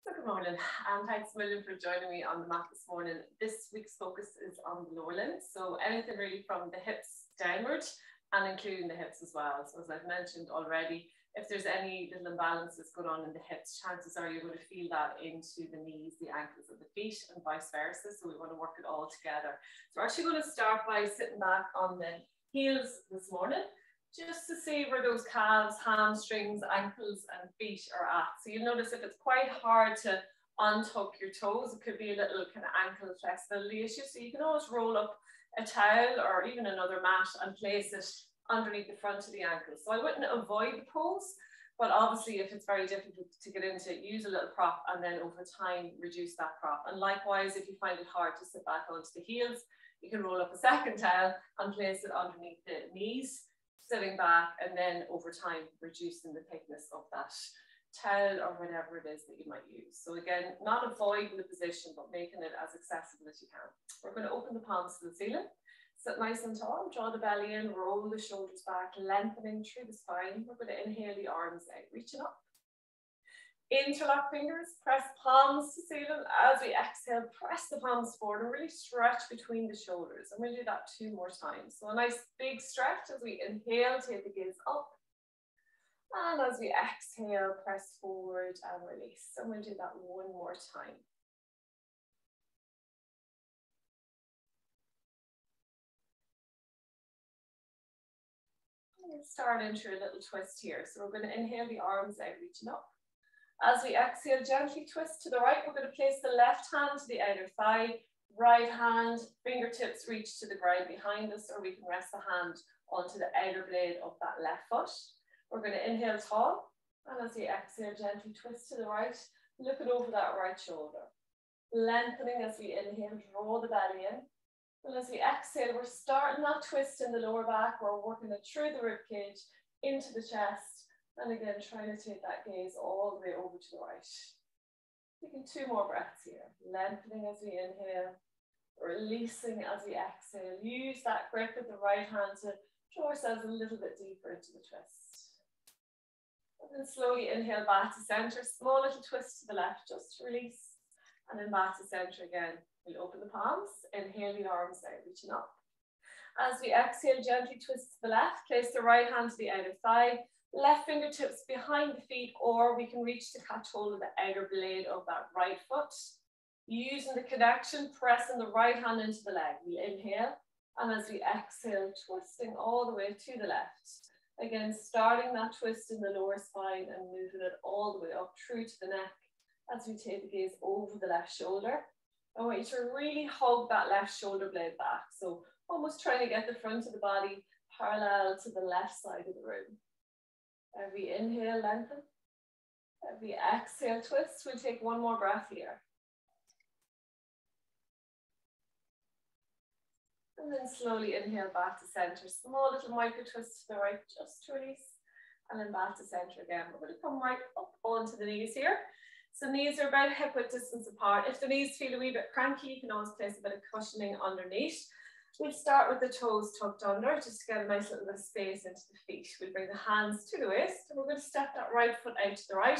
So good morning, and thanks a million for joining me on the mat this morning. This week's focus is on the lower limbs, so anything really from the hips downward and including the hips as well. So as I've mentioned already, if there's any little imbalances going on in the hips, chances are you're going to feel that into the knees, the ankles and the feet and vice versa. So we want to work it all together. So we're actually going to start by sitting back on the heels this morning, just to see where those calves, hamstrings, ankles and feet are at. So you'll notice if it's quite hard to untuck your toes, it could be a little kind of ankle flexibility issue. So you can always roll up a towel or even another mat and place it underneath the front of the ankle. So I wouldn't avoid the pose, but obviously if it's very difficult to get into it, use a little prop and then over time reduce that prop. And likewise, if you find it hard to sit back onto the heels, you can roll up a second towel and place it underneath the knees, sitting back, and then over time reducing the thickness of that towel or whatever it is that you might use. So again, not avoiding the position, but making it as accessible as you can. We're going to open the palms to the ceiling, sit nice and tall, draw the belly in, roll the shoulders back, lengthening through the spine. We're going to inhale the arms out, reaching up. Interlock fingers, press palms to ceiling. As we exhale, press the palms forward and really stretch between the shoulders. And we'll do that 2 more times. So a nice big stretch as we inhale, take the gaze up. And as we exhale, press forward and release. And we'll do that 1 more time. We'll start into a little twist here. So we're going to inhale the arms out, reaching up. As we exhale, gently twist to the right. We're going to place the left hand to the outer thigh, right hand, fingertips reach to the ground behind us, or we can rest the hand onto the outer blade of that left foot. We're going to inhale tall, and as we exhale, gently twist to the right, looking over that right shoulder. Lengthening as we inhale, draw the belly in. And as we exhale, we're starting that twist in the lower back. We're working it through the rib cage, into the chest. And again, trying to take that gaze all the way over to the right. Taking 2 more breaths here. Lengthening as we inhale, releasing as we exhale. Use that grip with the right hand to draw ourselves a little bit deeper into the twist. And then slowly inhale back to center. Small little twist to the left, just to release. And then back to center again. We'll open the palms, inhale the arms out, reaching up. As we exhale, gently twist to the left. Place the right hand to the outer thigh. Left fingertips behind the feet, or we can reach to catch hold of the outer blade of that right foot. Using the connection, pressing the right hand into the leg. We inhale, and as we exhale, twisting all the way to the left. Again, starting that twist in the lower spine and moving it all the way up through to the neck as we take the gaze over the left shoulder. I want you to really hug that left shoulder blade back. So almost trying to get the front of the body parallel to the left side of the room. Every inhale, lengthen. Every exhale, twist. We'll take 1 more breath here. And then slowly inhale back to center. Small little micro twist to the right, just to release. And then back to center again. We're going to come right up onto the knees here. So knees are about hip width distance apart. If the knees feel a wee bit cranky, you can always place a bit of cushioning underneath. We'll start with the toes tucked under, just to get a nice little bit of space into the feet. We'll bring the hands to the waist, and we're going to step that right foot out to the right.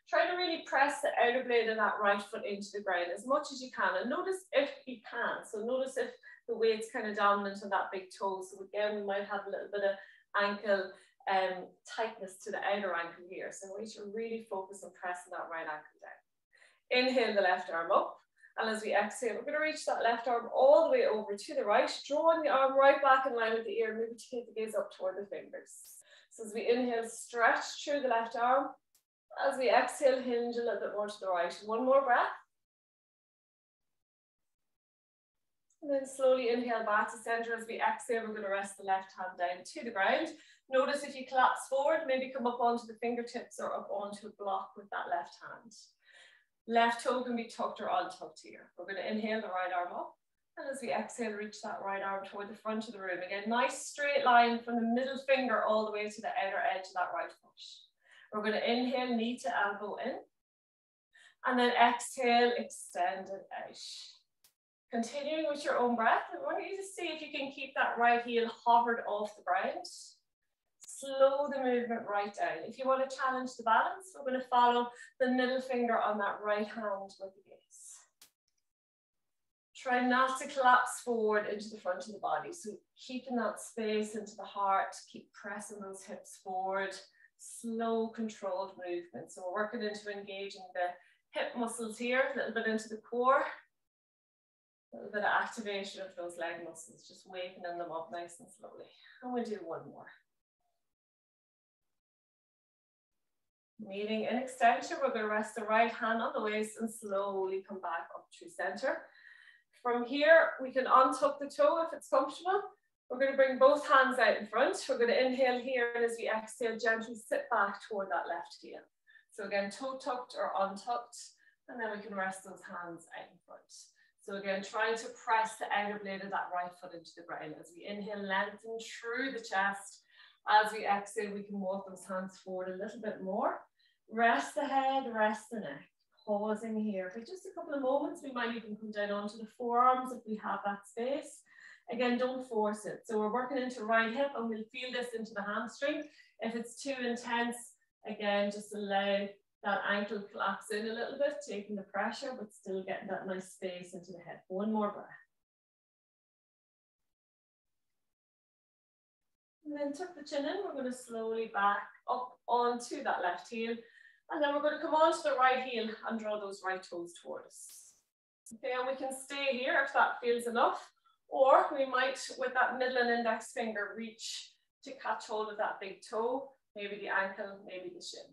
Try to really press the outer blade of that right foot into the ground as much as you can. And notice if you can. So notice if the weight's kind of dominant on that big toe. So again, we might have a little bit of ankle tightness to the outer ankle here. So we need to really focus on pressing that right ankle down. Inhale the left arm up. And as we exhale, we're going to reach that left arm all the way over to the right, drawing the arm right back in line with the ear, maybe take the gaze up toward the fingers. So as we inhale, stretch through the left arm. As we exhale, hinge a little bit more to the right. 1 more breath. And then slowly inhale back to center. As we exhale, we're going to rest the left hand down to the ground. Notice if you collapse forward, maybe come up onto the fingertips or up onto a block with that left hand. Left toe can be tucked or untucked here. We're going to inhale the right arm up. And as we exhale, reach that right arm toward the front of the room. Again, nice straight line from the middle finger all the way to the outer edge of that right foot. We're going to inhale, knee to elbow in. And then exhale, extend it out. Continuing with your own breath, I want you to see if you can keep that right heel hovered off the ground. slow the movement right down. If you want to challenge the balance, we're going to follow the middle finger on that right hand with the gaze. Try not to collapse forward into the front of the body. So keeping that space into the heart, keep pressing those hips forward. Slow, controlled movement. So we're working into engaging the hip muscles here, a little bit into the core. A little bit of activation of those leg muscles, just wakening them up nice and slowly. And we'll do one more. Meeting in extension, we're going to rest the right hand on the waist and slowly come back up through center. From here, we can untuck the toe if it's comfortable. We're going to bring both hands out in front. We're going to inhale here, and as we exhale, gently sit back toward that left heel. So again, toe tucked or untucked, and then we can rest those hands out in front. So again, trying to press the outer blade of that right foot into the ground. As we inhale, lengthen through the chest. As we exhale, we can walk those hands forward a little bit more. Rest the head, rest the neck. Pausing here for just a couple of moments. We might even come down onto the forearms if we have that space. Again, don't force it. So we're working into right hip, and we'll feel this into the hamstring. If it's too intense, again, just allow that ankle collapse in a little bit, taking the pressure, but still getting that nice space into the head. One more breath. And then tuck the chin in. We're going to slowly back up onto that left heel. And then we're going to come onto the right heel and draw those right toes toward us. Okay, and we can stay here if that feels enough. Or we might, with that middle and index finger, reach to catch hold of that big toe, maybe the ankle, maybe the shin.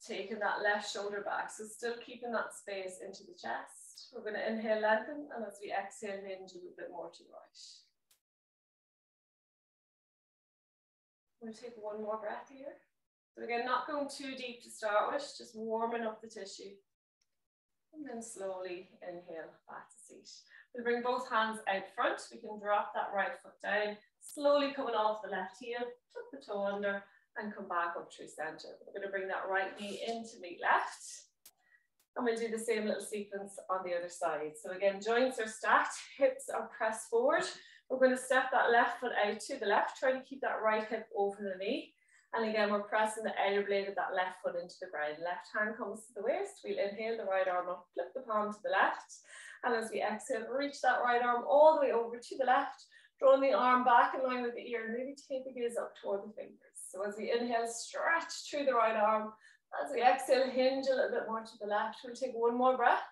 Taking that left shoulder back, so still keeping that space into the chest. We're going to inhale, lengthen, and as we exhale, hinge a little bit more to the right. We'll take one more breath here. So again, not going too deep to start with, just warming up the tissue. And then slowly inhale, back to seat. We'll bring both hands out front. We can drop that right foot down, slowly coming off the left heel, tuck the toe under, and come back up through center. We're going to bring that right knee in to meet left. And we'll do the same little sequence on the other side. So again, joints are stacked, hips are pressed forward. We're going to step that left foot out to the left, try to keep that right hip over the knee. And again, we're pressing the outer blade of that left foot into the ground. Left hand comes to the waist. We'll inhale the right arm up, flip the palm to the left. And as we exhale, reach that right arm all the way over to the left, drawing the arm back in line with the ear, and maybe take the gaze up toward the fingers. So as we inhale, stretch through the right arm. As we exhale, hinge a little bit more to the left. We'll take one more breath.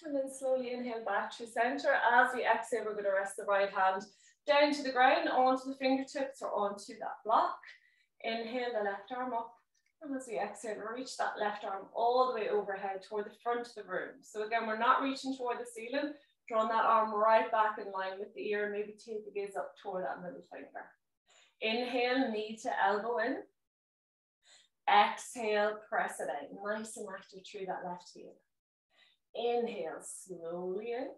And then slowly inhale back through center. As we exhale, we're going to rest the right hand down to the ground, onto the fingertips or onto that block. Inhale the left arm up. And as we exhale, reach that left arm all the way overhead toward the front of the room. So again, we're not reaching toward the ceiling, drawing that arm right back in line with the ear, maybe take the gaze up toward that middle finger. Inhale, knee to elbow in. Exhale, press it out, nice and active through that left heel. Inhale, slowly in.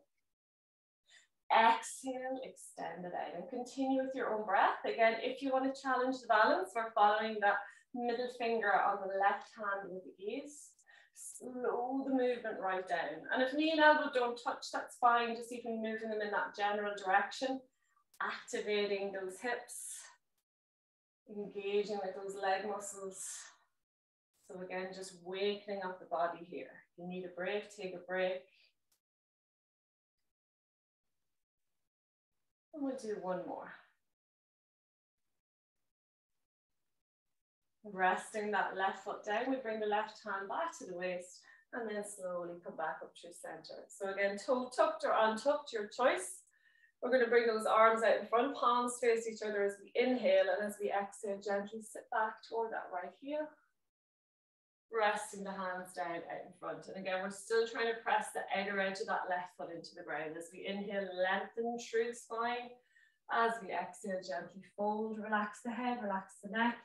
Exhale, extend it out, and continue with your own breath. Again, if you want to challenge the balance, we're following that middle finger on the left hand with the gaze. Slow the movement right down. And if knee and elbow don't touch, that's fine. Just even moving them in that general direction, activating those hips, engaging with those leg muscles. So again, just wakening up the body here. If you need a break, take a break. And we'll do one more. Resting that left foot down, we bring the left hand back to the waist and then slowly come back up through center. So again, toe tucked or untucked, your choice. We're going to bring those arms out in front, palms face each other as we inhale, and as we exhale, gently sit back toward that right heel. Resting the hands down out in front. And again, we're still trying to press the outer edge of that left foot into the ground. As we inhale, lengthen through the spine. As we exhale, gently fold, relax the head, relax the neck.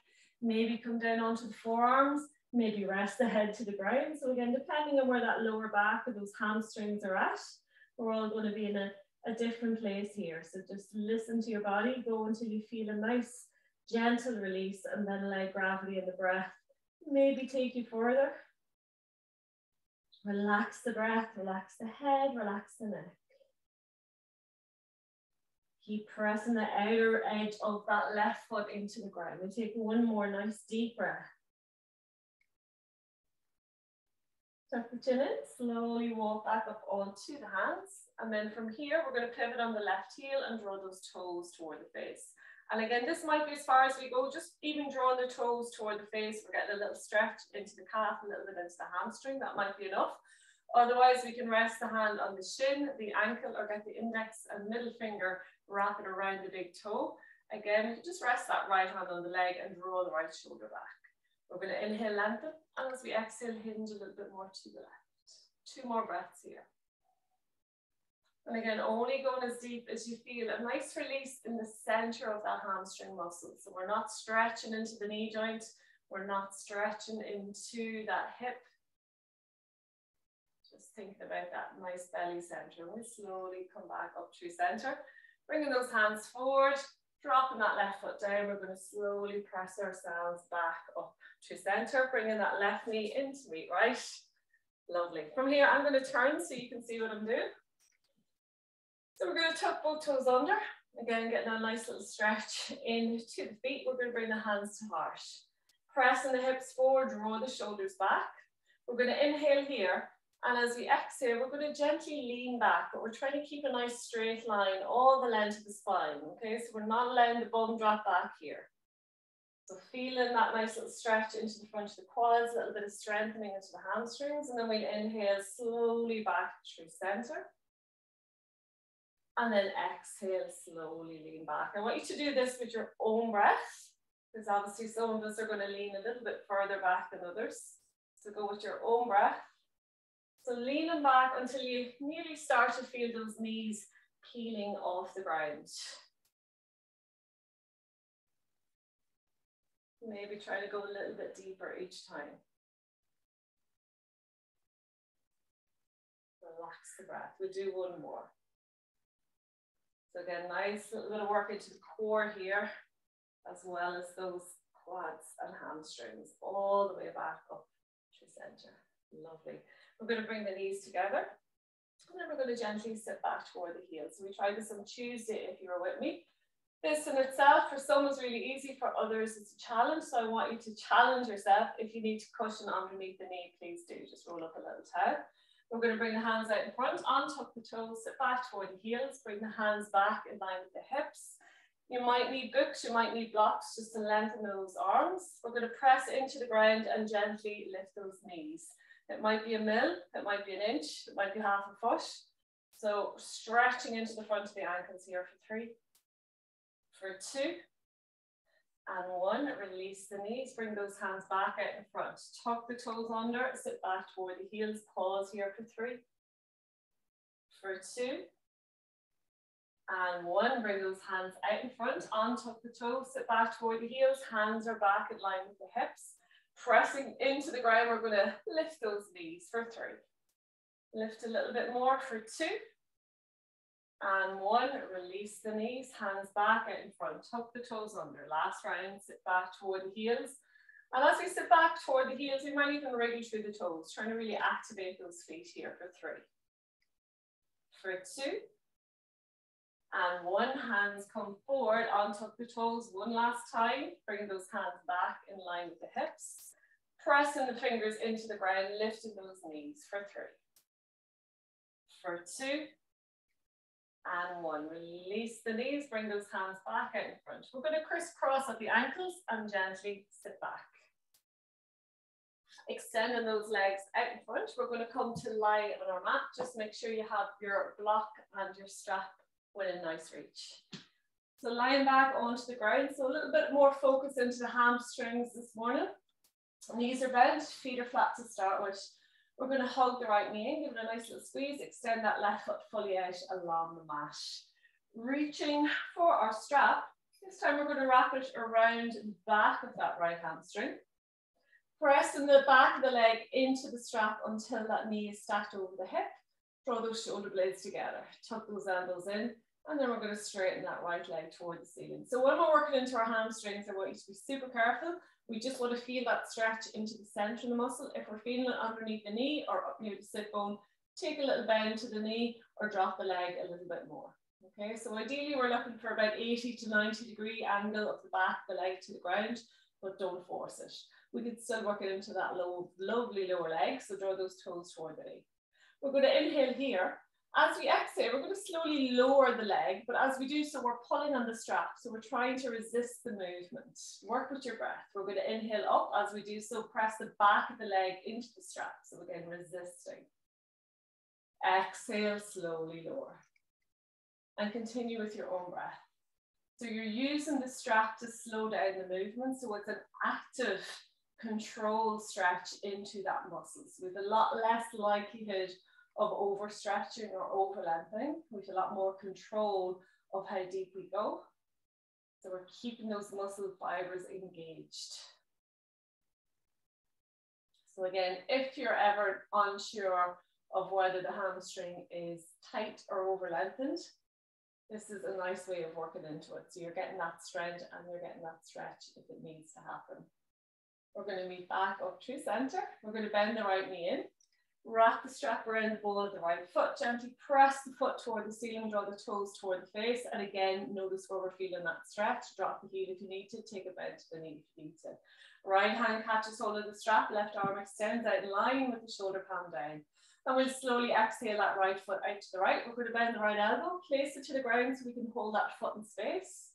Maybe come down onto the forearms, maybe rest the head to the ground. So again, depending on where that lower back or those hamstrings are at, we're all going to be in a different place here. So just listen to your body, go until you feel a nice, gentle release, and then allow gravity and the breath maybe take you further. Relax the breath, relax the head, relax the neck. Keep pressing the outer edge of that left foot into the ground. We'll take one more nice deep breath. Tuck the chin in, slowly walk back up onto the hands. And then from here, we're going to pivot on the left heel and draw those toes toward the face. And again, this might be as far as we go, just even drawing the toes toward the face. We're getting a little stretch into the calf, a little bit into the hamstring. That might be enough. Otherwise, we can rest the hand on the shin, the ankle, or get the index and middle finger, wrap it around the big toe. Again, just rest that right hand on the leg and draw the right shoulder back. We're going to inhale, lengthen, and as we exhale, hinge a little bit more to the left. 2 more breaths here. And again, only going as deep as you feel. A nice release in the center of that hamstring muscle. So we're not stretching into the knee joint. We're not stretching into that hip. Just thinking about that nice belly center. And we slowly come back up through center. Bringing those hands forward, dropping that left foot down. We're going to slowly press ourselves back up to center, bringing that left knee in to meet right. Lovely. From here, I'm going to turn so you can see what I'm doing. So we're going to tuck both toes under. Again, getting a nice little stretch into the feet. We're going to bring the hands to heart. Pressing the hips forward, draw the shoulders back. We're going to inhale here. And as we exhale, we're going to gently lean back, but we're trying to keep a nice straight line all the length of the spine. Okay, so we're not allowing the bum drop back here. So feeling that nice little stretch into the front of the quads, a little bit of strengthening into the hamstrings, and then we'll inhale slowly back through center. And then exhale, slowly lean back. I want you to do this with your own breath, because obviously some of us are going to lean a little bit further back than others. So go with your own breath. So leaning back until you nearly start to feel those knees peeling off the ground. Maybe try to go a little bit deeper each time. Relax the breath. We'll do one more. So again, nice little bit of work into the core here, as well as those quads and hamstrings, all the way back up to center. Lovely. We're going to bring the knees together, and then we're going to gently sit back toward the heels. So we tried this on Tuesday if you were with me. This in itself, for some, is really easy. For others, it's a challenge. So I want you to challenge yourself. If you need to cushion underneath the knee, please do. Just roll up a little towel. We're going to bring the hands out in front, untuck the toes, sit back toward the heels, bring the hands back in line with the hips. You might need books, you might need blocks just to lengthen those arms. We're going to press into the ground and gently lift those knees. It might be a mil, it might be an inch, it might be half a foot. So stretching into the front of the ankles here for 3, for 2, and 1. Release the knees, bring those hands back out in front. Tuck the toes under, sit back toward the heels, pause here for 3, for 2, and 1. Bring those hands out in front, untuck the toes, sit back toward the heels, hands are back in line with the hips. Pressing into the ground, we're going to lift those knees for 3. Lift a little bit more for 2. And 1, release the knees, hands back out in front, tuck the toes under. Last round, sit back toward the heels. And as we sit back toward the heels, we might even wriggle through the toes, trying to really activate those feet here for 3. For 2. And 1, hands come forward, untuck the toes one last time. Bring those hands back in line with the hips. Pressing the fingers into the ground, lifting those knees for 3. For 2. And 1, release the knees, bring those hands back out in front. We're going to crisscross at the ankles and gently sit back. Extending those legs out in front, we're going to come to lie on our mat. Just make sure you have your block and your strap within nice reach. So lying back onto the ground, so a little bit more focus into the hamstrings this morning. Knees are bent, feet are flat to start with. We're going to hug the right knee in, give it a nice little squeeze, extend that left foot fully out along the mat. Reaching for our strap, this time we're going to wrap it around the back of that right hamstring. Pressing the back of the leg into the strap until that knee is stacked over the hip. Draw those shoulder blades together, tuck those elbows in, and then we're going to straighten that right leg toward the ceiling. So when we're working into our hamstrings, I want you to be super careful. We just want to feel that stretch into the center of the muscle. If we're feeling it underneath the knee or up near the sit bone, take a little bend to the knee or drop the leg a little bit more. Okay, so ideally we're looking for about 80 to 90 degree angle of the back of the leg to the ground, but don't force it. We could still work it into that lovely lower leg, so draw those toes toward the knee. We're going to inhale here. As we exhale, we're going to slowly lower the leg, but as we do so, we're pulling on the strap, so we're trying to resist the movement. Work with your breath. We're going to inhale up. As we do so, press the back of the leg into the strap, so again, resisting. Exhale, slowly lower. And continue with your own breath. So you're using the strap to slow down the movement, so it's an active controlled stretch into that muscle. So with a lot less likelihood of overstretching or overlengthening, with a lot more control of how deep we go. So we're keeping those muscle fibers engaged. So again, if you're ever unsure of whether the hamstring is tight or overlengthened, this is a nice way of working into it. So you're getting that strength and you're getting that stretch if it needs to happen. We're going to meet back up through center. We're going to bend the right knee in. Wrap the strap around the ball of the right foot. Gently press the foot toward the ceiling. Draw the toes toward the face. And again, notice where we're feeling that stretch. Drop the heel if you need to. Take a bend to the knee if you need to. Right hand catches hold of the strap. Left arm extends out in line with the shoulder palm down. And we'll slowly exhale that right foot out to the right. We're going to bend the right elbow. Place it to the ground so we can hold that foot in space.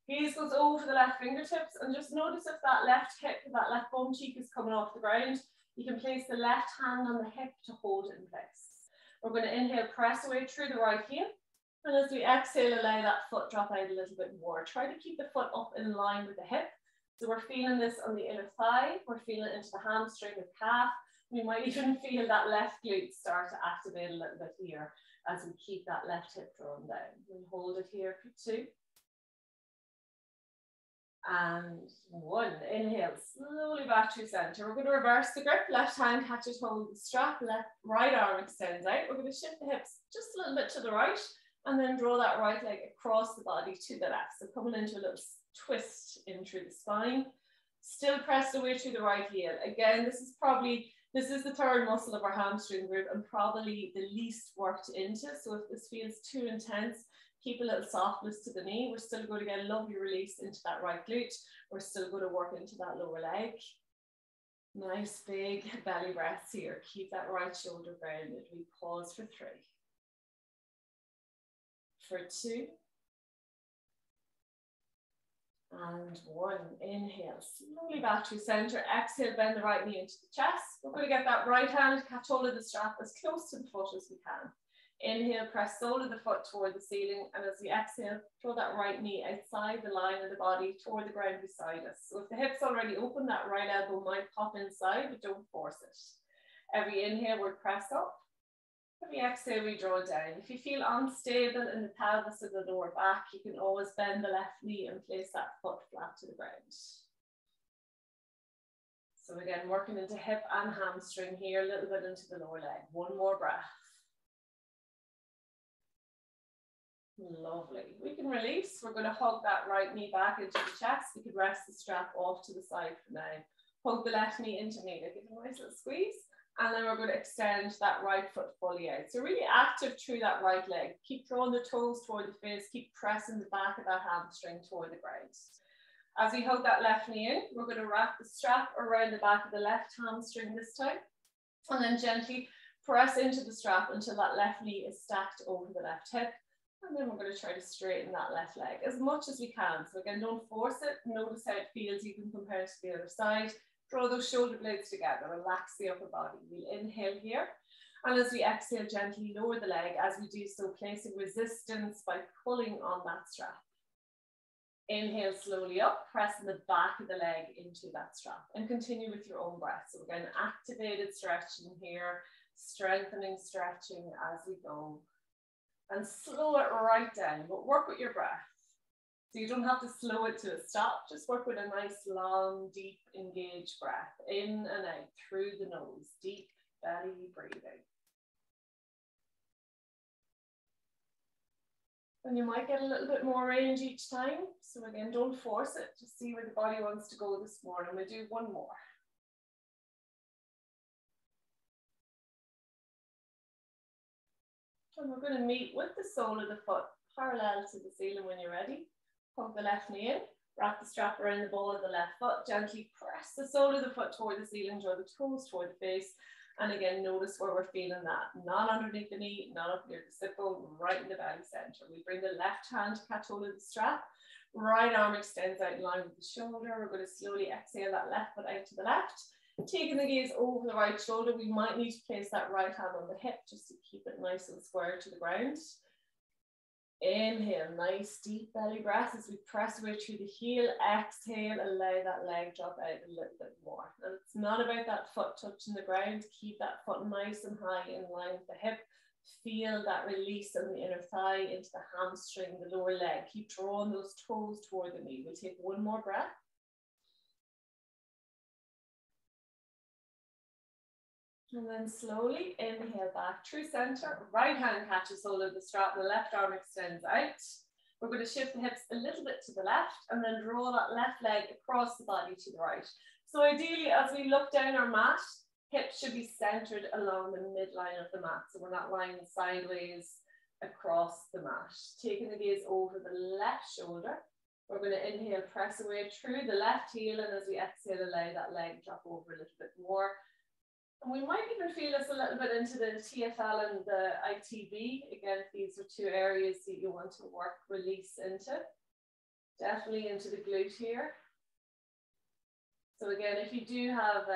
Gaze goes over the left fingertips. And just notice if that left hip, that left bum cheek is coming off the ground. You can place the left hand on the hip to hold it in place. We're going to inhale, press away through the right heel. And as we exhale, allow that foot drop out a little bit more. Try to keep the foot up in line with the hip. So we're feeling this on the inner thigh. We're feeling it into the hamstring, the calf. We might even feel that left glute start to activate a little bit here as we keep that left hip drawn down. We'll hold it here for 2. And 1, inhale, slowly back to center. We're going to reverse the grip. Left hand catches hold of the strap, right arm extends out. We're going to shift the hips just a little bit to the right and then draw that right leg across the body to the left. So coming into a little twist in through the spine. Still pressed away through the right heel. Again, this is the third muscle of our hamstring group and probably the least worked into. So if this feels too intense, keep a little softness to the knee. We're still going to get a lovely release into that right glute. We're still going to work into that lower leg. Nice big belly breaths here. Keep that right shoulder grounded. We pause for 3. For 2. And 1. Inhale, slowly back to center. Exhale, bend the right knee into the chest. We're going to get that right hand, catch hold of the strap as close to the foot as we can. Inhale, press sole of the foot toward the ceiling. And as we exhale, throw that right knee outside the line of the body toward the ground beside us. So if the hip's already open, that right elbow might pop inside, but don't force it. Every inhale, we'll press up. Every exhale, we draw down. If you feel unstable in the pelvis or the lower back, you can always bend the left knee and place that foot flat to the ground. So again, working into hip and hamstring here, a little bit into the lower leg. 1 more breath. Lovely. We can release. We're going to hug that right knee back into the chest. We could rest the strap off to the side for now. Hug the left knee into me. Give it a nice little squeeze. And then we're going to extend that right foot fully out. So really active through that right leg. Keep drawing the toes toward the face. Keep pressing the back of that hamstring toward the ground. As we hug that left knee in, we're going to wrap the strap around the back of the left hamstring this time. And then gently press into the strap until that left knee is stacked over the left hip. And then we're going to try to straighten that left leg as much as we can. So again, don't force it. Notice how it feels. You can compare it to the other side. Draw those shoulder blades together. Relax the upper body. We'll inhale here. And as we exhale, gently lower the leg. As we do so, placing resistance by pulling on that strap. Inhale slowly up, pressing the back of the leg into that strap. And continue with your own breath. So again, activated stretching here. Strengthening, stretching as we go. And slow it right down, but work with your breath. So you don't have to slow it to a stop, just work with a nice, long, deep, engaged breath. In and out, through the nose, deep belly breathing. And you might get a little bit more range each time. So again, don't force it, just see where the body wants to go this morning. We'll do 1 more. And we're going to meet with the sole of the foot, parallel to the ceiling when you're ready. Hug the left knee in, wrap the strap around the ball of the left foot, gently press the sole of the foot toward the ceiling, draw the toes toward the face. And again, notice where we're feeling that. Not underneath the knee, not up near the sit bone, right in the belly center. We bring the left hand to catch hold of the strap. Right arm extends out in line with the shoulder. We're going to slowly exhale that left foot out to the left. Taking the gaze over the right shoulder, we might need to place that right hand on the hip just to keep it nice and square to the ground. Inhale, nice deep belly breath as we press away through the heel. Exhale, allow that leg drop out a little bit more. And it's not about that foot touching the ground. Keep that foot nice and high in line with the hip. Feel that release of the inner thigh into the hamstring, the lower leg. Keep drawing those toes toward the knee. We'll take one more breath. And then slowly inhale back through center. Right hand catches hold of the strap. The left arm extends out. We're going to shift the hips a little bit to the left and then draw that left leg across the body to the right. So ideally, as we look down our mat, hips should be centered along the midline of the mat. So we're not lying sideways across the mat. Taking the gaze over the left shoulder. We're going to inhale, press away through the left heel. And as we exhale, allow that leg drop over a little bit more. And we might even feel this a little bit into the TFL and the ITB. Again, if these are two areas that you want to work release into. Definitely into the glute here. So again, if you do have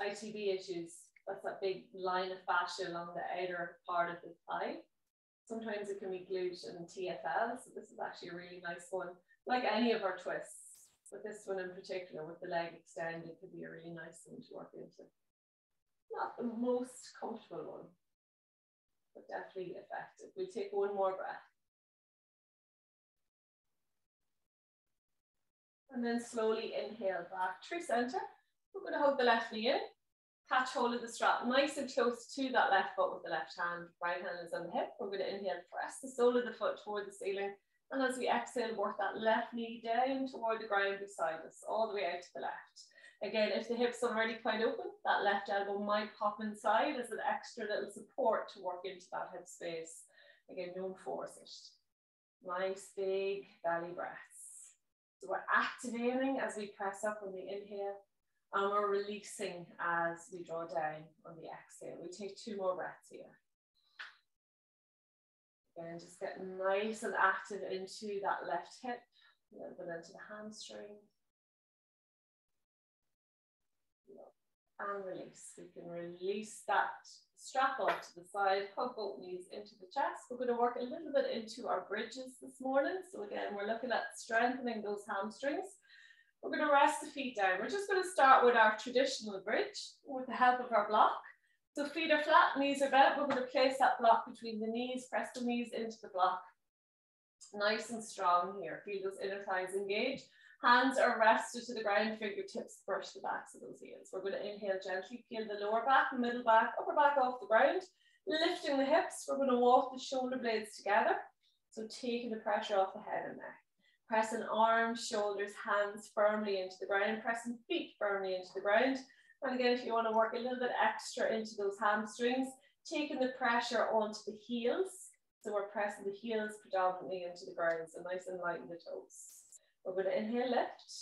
ITB issues, that's that big line of fascia along the outer part of the thigh. Sometimes it can be glute and TFL. So this is actually a really nice one, like any of our twists. But this one in particular with the leg extended could be a really nice one to work into. Not the most comfortable one, but definitely effective. We'll take one more breath. And then slowly inhale back through center. We're going to hold the left knee in, catch hold of the strap nice and close to that left foot with the left hand. Right hand is on the hip. We're going to inhale, press the sole of the foot toward the ceiling. And as we exhale, work that left knee down toward the ground beside us, all the way out to the left. Again, if the hip's already quite open, that left elbow might pop inside as an extra little support to work into that hip space. Again, don't force it. Nice big belly breaths. So we're activating as we press up on the inhale, and we're releasing as we draw down on the exhale. We take two more breaths here. Again, just getting nice and active into that left hip, a little bit into the hamstring. And release. We can release that strap off to the side, hug both knees into the chest. We're going to work a little bit into our bridges this morning. So again, we're looking at strengthening those hamstrings. We're going to rest the feet down. We're just going to start with our traditional bridge with the help of our block. So feet are flat, knees are bent. We're going to place that block between the knees, press the knees into the block. Nice and strong here. Feel those inner thighs engage. Hands are rested to the ground, fingertips brush the backs of those heels. We're going to inhale gently, peel the lower back, middle back, upper back off the ground. Lifting the hips, we're going to walk the shoulder blades together. So taking the pressure off the head and neck. Pressing arms, shoulders, hands firmly into the ground. Pressing feet firmly into the ground. And again, if you want to work a little bit extra into those hamstrings, taking the pressure onto the heels. So we're pressing the heels predominantly into the ground, so nice and light in the toes. We're going to inhale, lift.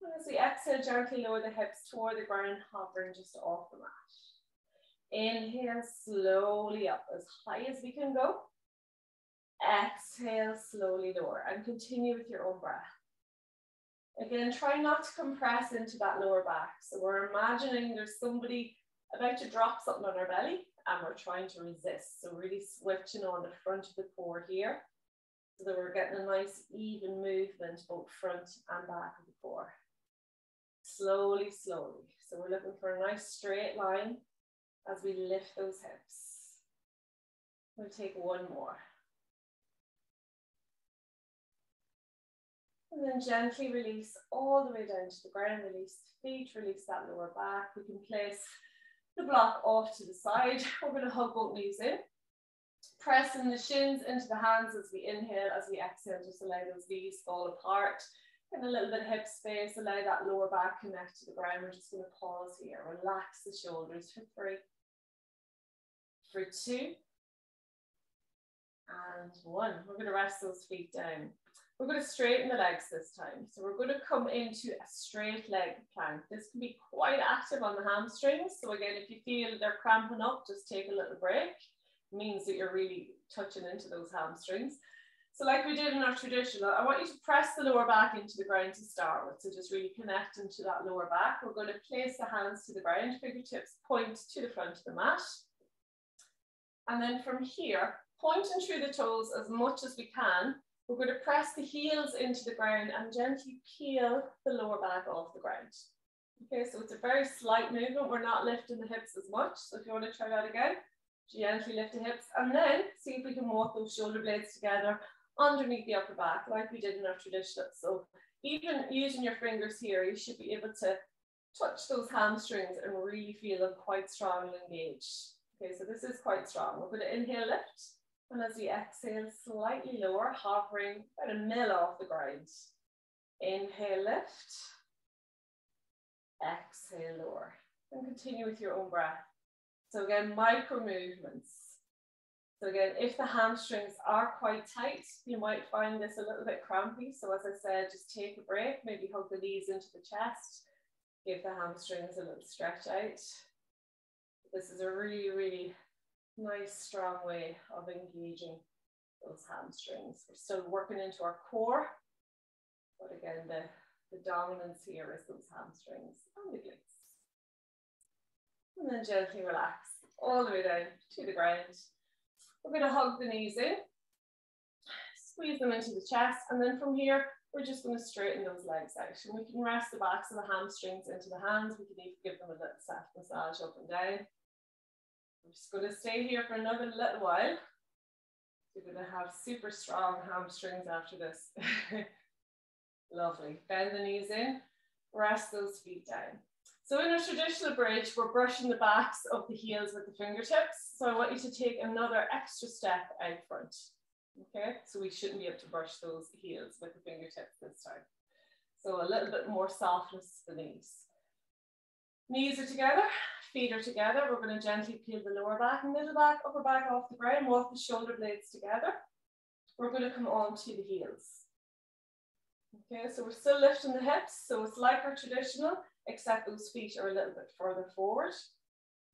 And as we exhale, gently lower the hips toward the ground, hovering just off the mat. Inhale, slowly up as high as we can go. Exhale, slowly lower, and continue with your own breath. Again, try not to compress into that lower back. So we're imagining there's somebody about to drop something on our belly, and we're trying to resist. So really switching on the front of the core here, so that we're getting a nice even movement both front and back of the core. Slowly, slowly. So we're looking for a nice straight line as we lift those hips. We'll take one more. And then gently release all the way down to the ground. Release the feet, release that lower back. We can place the block off to the side. We're going to hug both knees in. Pressing the shins into the hands as we inhale, as we exhale, just allow those knees fall apart. And a little bit of hip space, allow that lower back connect to the ground. We're just going to pause here. Relax the shoulders for 3, for 2, And one. We're going to rest those feet down. We're going to straighten the legs this time. So we're going to come into a straight leg plank. This can be quite active on the hamstrings. So again, if you feel they're cramping up, just take a little break. It means that you're really touching into those hamstrings. So like we did in our traditional, I want you to press the lower back into the ground to start with. So just really connect into that lower back. We're going to place the hands to the ground, fingertips point to the front of the mat. And then from here, pointing through the toes as much as we can, we're going to press the heels into the ground and gently peel the lower back off the ground. Okay, so it's a very slight movement. We're not lifting the hips as much. So if you want to try that again, gently lift the hips and then see if we can walk those shoulder blades together underneath the upper back like we did in our traditional. So even using your fingers here, you should be able to touch those hamstrings and really feel them quite strong and engaged. Okay, so this is quite strong. We're going to inhale, lift. And as we exhale, slightly lower, hovering about a mil off the ground. Inhale, lift. Exhale, lower. And continue with your own breath. So again, micro movements. So again, if the hamstrings are quite tight, you might find this a little bit crampy. So as I said, just take a break, maybe hug the knees into the chest, give the hamstrings a little stretch out. This is a really, really nice, strong way of engaging those hamstrings. We're still working into our core, but again, the dominance here is those hamstrings and the glutes. And then gently relax all the way down to the ground. We're going to hug the knees in, squeeze them into the chest, and then from here, we're just going to straighten those legs out. And we can rest the backs of the hamstrings into the hands. We can even give them a little soft massage up and down. I'm just going to stay here for another little while. We're going to have super strong hamstrings after this. Lovely. Bend the knees in, rest those feet down. So in a traditional bridge, we're brushing the backs of the heels with the fingertips. So I want you to take another extra step out front. Okay, so we shouldn't be able to brush those heels with the fingertips this time. So a little bit more softness to the knees. Knees are together, feet are together. We're going to gently peel the lower back, middle back, upper back off the ground, walk the shoulder blades together. We're going to come on to the heels. Okay, so we're still lifting the hips. So it's like our traditional, except those feet are a little bit further forward.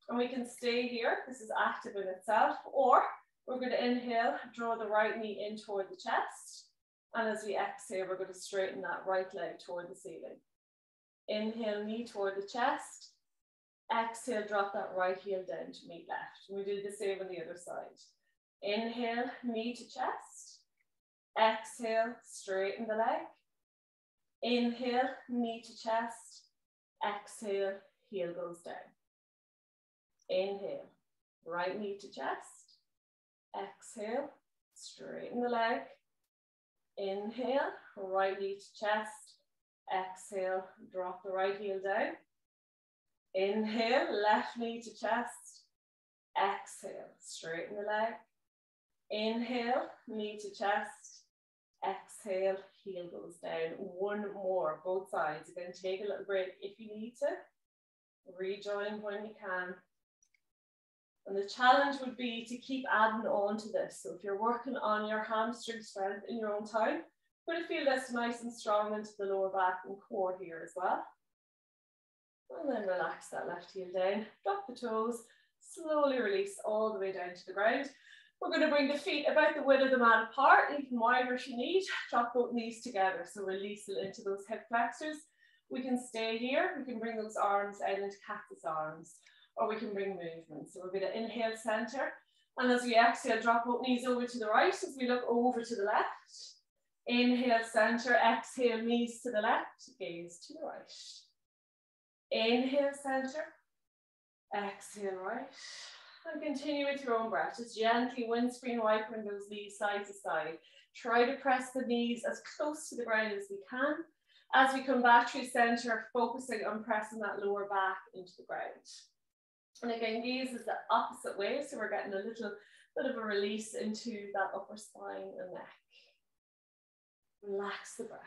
And we can stay here. This is active in itself. Or we're going to inhale, draw the right knee in toward the chest. And as we exhale, we're going to straighten that right leg toward the ceiling. Inhale, knee toward the chest. Exhale, drop that right heel down to meet left. And we do the same on the other side. Inhale, knee to chest. Exhale, straighten the leg. Inhale, knee to chest. Exhale, heel goes down. Inhale, right knee to chest. Exhale, straighten the leg. Inhale, right knee to chest. Exhale, drop the right heel down. Inhale, left knee to chest. Exhale, straighten the leg. Inhale, knee to chest. Exhale, heel goes down. One more, both sides. Again, take a little break if you need to. Rejoin when you can. And the challenge would be to keep adding on to this. So if you're working on your hamstring strength in your own time, you're going to feel this nice and strong into the lower back and core here as well. And then relax that left heel down, drop the toes, slowly release all the way down to the ground. We're going to bring the feet about the width of the mat apart, even wider if you need. Drop both knees together, so release it into those hip flexors. We can stay here, we can bring those arms out into cactus arms, or we can bring movement. So we're going to inhale center, and as we exhale, drop both knees over to the right as we look over to the left. Inhale center, exhale knees to the left, gaze to the right. Inhale center, exhale right, and continue with your own breath. Just gently windscreen wiping those knees side to side. Try to press the knees as close to the ground as we can. As we come back through center, focusing on pressing that lower back into the ground. And again, gaze is the opposite way, so we're getting a little bit of a release into that upper spine and neck. Relax the breath.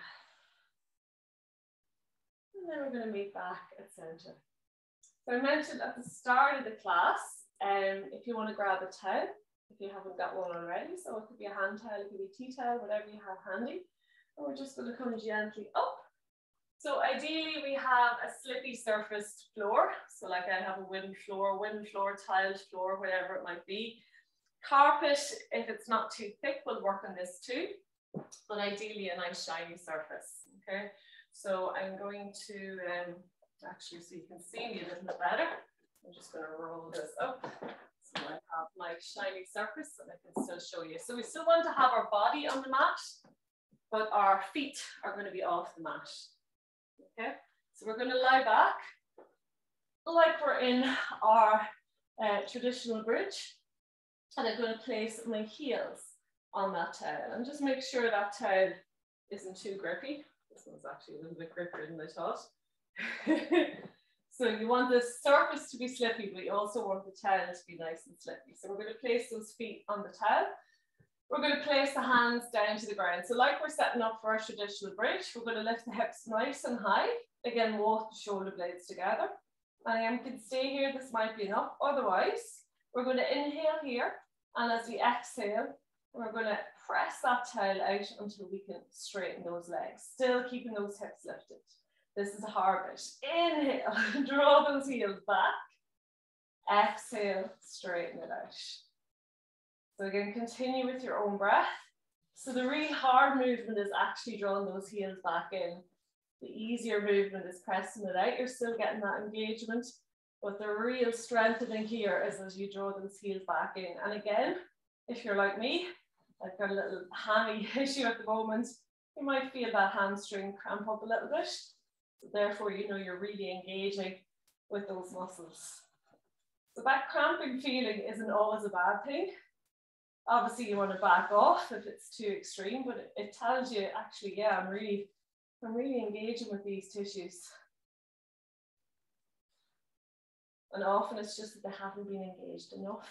And then we're going to meet back at center. So I mentioned at the start of the class, if you want to grab a towel, if you haven't got one already. So it could be a hand towel, it could be a tea towel, whatever you have handy. And we're just going to come gently up. So ideally we have a slippy surfaced floor. So like I have a wooden floor, tiled floor, whatever it might be. Carpet, if it's not too thick, will work on this too. But ideally a nice shiny surface, okay? So I'm going to, actually so you can see me a little bit better. I'm just going to roll this up. So I have my shiny surface and I can still show you. So we still want to have our body on the mat, but our feet are going to be off the mat. Okay, so we're going to lie back like we're in our traditional bridge, and I'm going to place my heels on that towel and just make sure that towel isn't too grippy. This one's actually a little bit grippier than I thought. So you want the surface to be slippy, but you also want the towel to be nice and slippy. So we're going to place those feet on the towel. We're going to place the hands down to the ground. So like we're setting up for our traditional bridge, we're going to lift the hips nice and high. Again, walk the shoulder blades together. And you can stay here, this might be enough. Otherwise, we're going to inhale here. And as we exhale, we're going to press that towel out until we can straighten those legs, still keeping those hips lifted. This is a hard bit. Inhale, draw those heels back. Exhale, straighten it out. So again, continue with your own breath. So the really hard movement is actually drawing those heels back in. The easier movement is pressing it out. You're still getting that engagement, but the real strengthening here is as you draw those heels back in. And again, if you're like me, I've got a little hammy issue at the moment, you might feel that hamstring cramp up a little bit. So therefore, you know, you're really engaging with those muscles. So that cramping feeling isn't always a bad thing. Obviously, you want to back off if it's too extreme, but it tells you actually, yeah, I'm really engaging with these tissues. And often it's just that they haven't been engaged enough.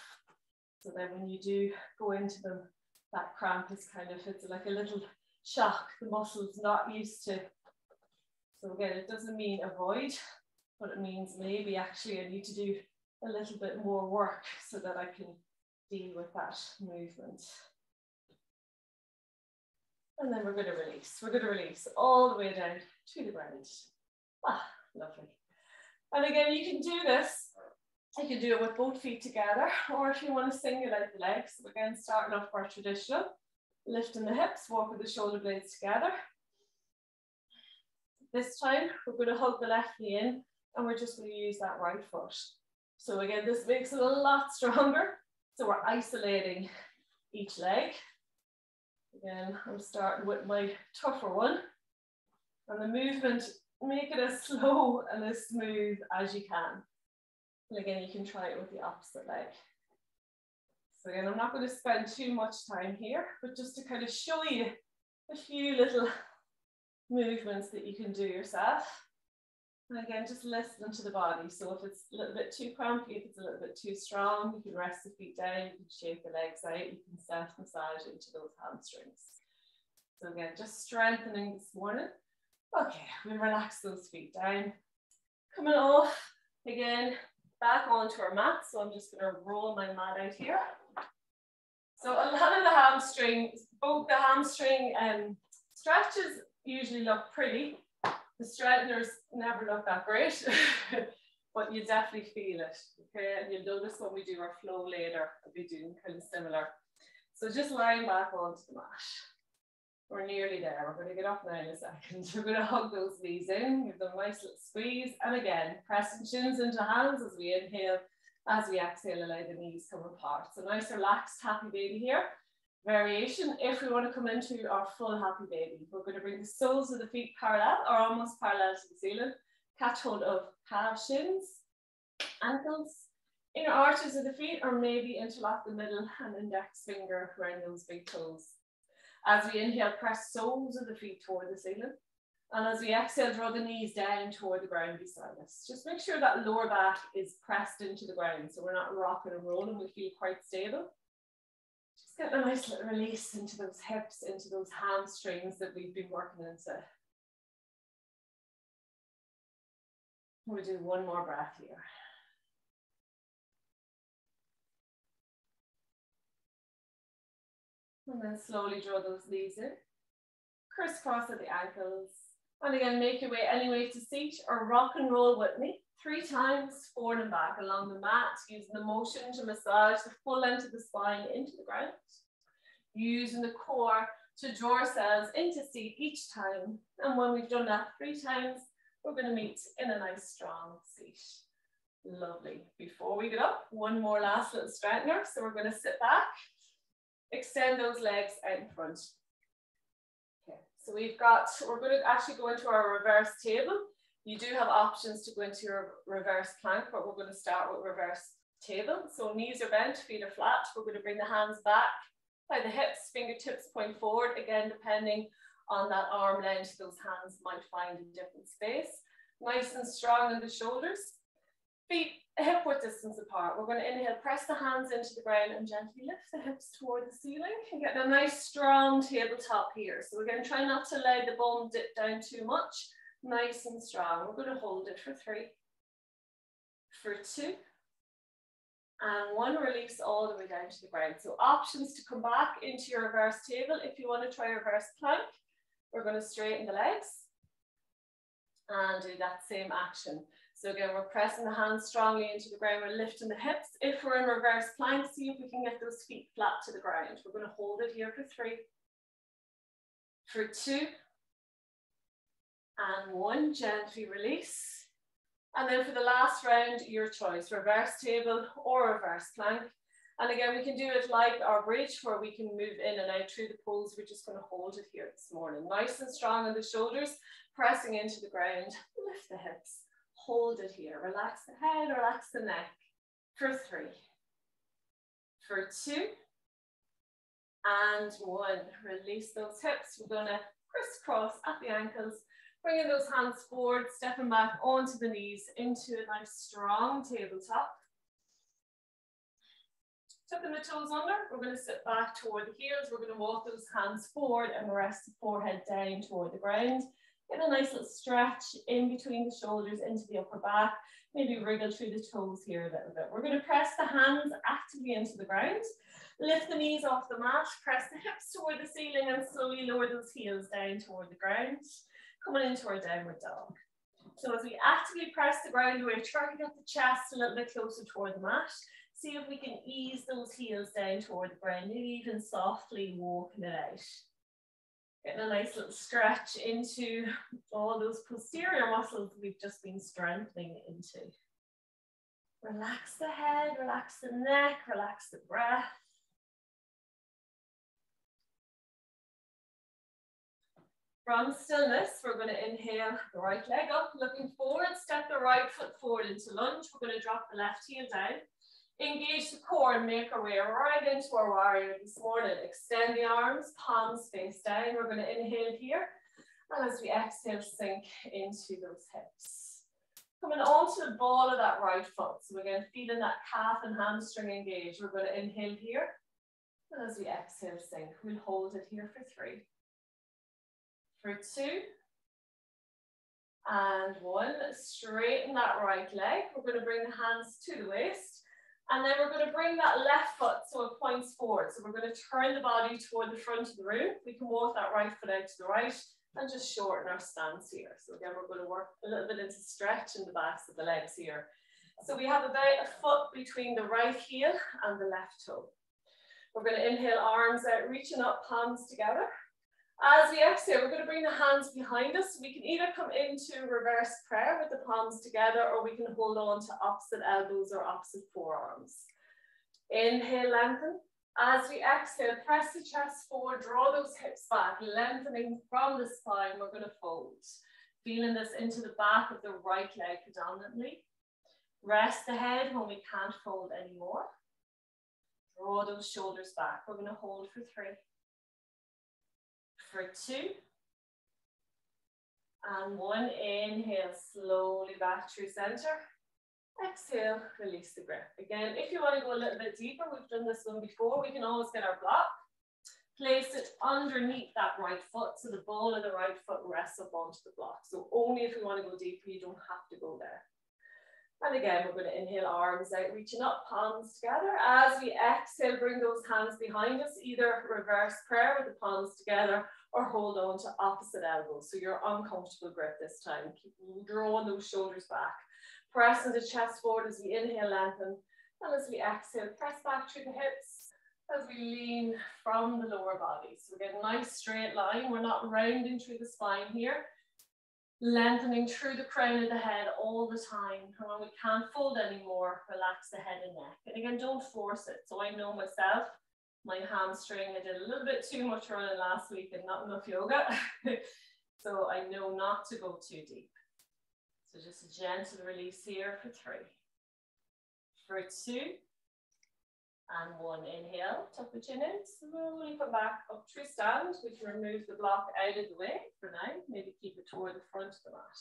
So then when you do go into them, that cramp is kind of, it's like a little shock. The muscle's not used to. So again, it doesn't mean avoid, but it means maybe actually I need to do a little bit more work so that I can deal with that movement. And then we're going to release. We're going to release all the way down to the ground. Ah, lovely. And again, you can do this. You can do it with both feet together, or if you want to single out the legs. So again, starting off our traditional, lifting the hips, walking the shoulder blades together. This time, we're going to hug the left knee in, and we're just going to use that right foot. So again, this makes it a lot stronger. So we're isolating each leg. Again, I'm starting with my tougher one. And the movement, make it as slow and as smooth as you can. And again, you can try it with the opposite leg. So again, I'm not going to spend too much time here, but just to kind of show you a few little movements that you can do yourself. And again, just listen to the body. So if it's a little bit too crampy, if it's a little bit too strong, you can rest the feet down, you can shake the legs out, you can self-massage into those hamstrings. So again, just strengthening this morning. Okay, we relax those feet down. Coming off, again, back onto our mat. So I'm just going to roll my mat out here. So a lot of the hamstrings, both the hamstring stretches usually look pretty. The straighteners never look that great, but you definitely feel it, okay? And you'll notice when we do our flow later, we'll be doing kind of similar. So just lying back onto the mat. We're nearly there. We're going to get up now in a second. We're going to hug those knees in, give them a nice little squeeze. And again, pressing shins into hands as we inhale. As we exhale, allow the knees come apart. So nice, relaxed, happy baby here. Variation, if we want to come into our full happy baby, we're going to bring the soles of the feet parallel or almost parallel to the ceiling. Catch hold of calf shins, ankles, inner arches of the feet, or maybe interlock the middle and index finger around those big toes. As we inhale, press soles of the feet toward the ceiling. And as we exhale, draw the knees down toward the ground beside us. Just make sure that lower back is pressed into the ground so we're not rocking and rolling, we feel quite stable. Just get a nice little release into those hips, into those hamstrings that we've been working into. We'll do one more breath here. And then slowly draw those knees in. Crisscross at the ankles. And again, make your way any way to seat or rock and roll with me. 3 times forward and back along the mat, using the motion to massage the full length of the spine into the ground. Using the core to draw ourselves into seat each time. And when we've done that 3 times, we're going to meet in a nice strong seat. Lovely. Before we get up, one more last little straightener. So we're going to sit back, extend those legs out in front. Okay. So we're going to actually go into our reverse table. You do have options to go into your reverse plank, but we're going to start with reverse table. So knees are bent, feet are flat. We're going to bring the hands back by the hips, fingertips point forward. Again, depending on that arm length, those hands might find a different space. Nice and strong in the shoulders. Feet hip width distance apart. We're going to inhale, press the hands into the ground and gently lift the hips toward the ceiling and get a nice strong tabletop here. So again, try not to let the bum dip down too much. Nice and strong. We're going to hold it for 3, for 2, and 1. Release all the way down to the ground. So options to come back into your reverse table. If you want to try reverse plank, we're going to straighten the legs and do that same action. So again, we're pressing the hands strongly into the ground. We're lifting the hips. If we're in reverse plank, see if we can get those feet flat to the ground. We're going to hold it here for 3, for 2, and 1. Gently release. And then for the last round, your choice, reverse table or reverse plank. And again, we can do it like our bridge where we can move in and out through the pose. We're just going to hold it here this morning. Nice and strong on the shoulders, pressing into the ground. Lift the hips. Hold it here. Relax the head, relax the neck. For 3, for 2, and 1. Release those hips. We're going to crisscross at the ankles. Bringing those hands forward, stepping back onto the knees into a nice strong tabletop. Tucking the toes under, we're going to sit back toward the heels. We're going to walk those hands forward and rest the forehead down toward the ground. Get a nice little stretch in between the shoulders into the upper back. Maybe wriggle through the toes here a little bit. We're going to press the hands actively into the ground. Lift the knees off the mat, press the hips toward the ceiling and slowly lower those heels down toward the ground. Coming into our downward dog. So as we actively press the ground, we're trying to get the chest a little bit closer toward the mat. See if we can ease those heels down toward the ground, maybe even softly walking it out. Getting a nice little stretch into all those posterior muscles we've just been strengthening into. Relax the head, relax the neck, relax the breath. From stillness, we're going to inhale the right leg up, looking forward, step the right foot forward into lunge. We're going to drop the left heel down. Engage the core and make our way right into our warrior this morning. Extend the arms, palms face down. We're going to inhale here. And as we exhale, sink into those hips. Coming onto the ball of that right foot. So again, feeling that calf and hamstring engage. We're going to inhale here. And as we exhale, sink. We'll hold it here for 3, for 2, and 1. Straighten that right leg. We're going to bring the hands to the waist. And then we're going to bring that left foot so it points forward. So we're going to turn the body toward the front of the room. We can walk that right foot out to the right and just shorten our stance here. So again, we're going to work a little bit into stretch in the backs of the legs here. So we have about a foot between the right heel and the left toe. We're going to inhale, arms out, reaching up, palms together. As we exhale, we're going to bring the hands behind us. We can either come into reverse prayer with the palms together, or we can hold on to opposite elbows or opposite forearms. Inhale, lengthen. As we exhale, press the chest forward, draw those hips back, lengthening from the spine. We're going to fold. Feeling this into the back of the right leg predominantly. Rest the head when we can't fold anymore. Draw those shoulders back. We're going to hold for 3, for 2, and 1. Inhale, slowly back through center. Exhale, release the grip. Again, if you want to go a little bit deeper, we've done this one before, we can always get our block. Place it underneath that right foot, so the ball of the right foot rests up onto the block. So only if we want to go deeper, you don't have to go there. And again, we're going to inhale, arms out, reaching up, palms together. As we exhale, bring those hands behind us, either reverse prayer with the palms together or hold on to opposite elbows. So your uncomfortable grip this time. Keep drawing those shoulders back. Pressing the chest forward as we inhale, lengthen. And as we exhale, press back through the hips as we lean from the lower body. So we get a nice straight line. We're not rounding through the spine here. Lengthening through the crown of the head all the time. And when we can't fold anymore, relax the head and neck. And again, don't force it. So I know myself, my hamstring, I did a little bit too much running last week and not enough yoga. So I know not to go too deep. So just a gentle release here for 3. For 2. And 1, inhale, tuck the chin in, slowly come back up through stand. We can remove the block out of the way for now, maybe keep it toward the front of the mat.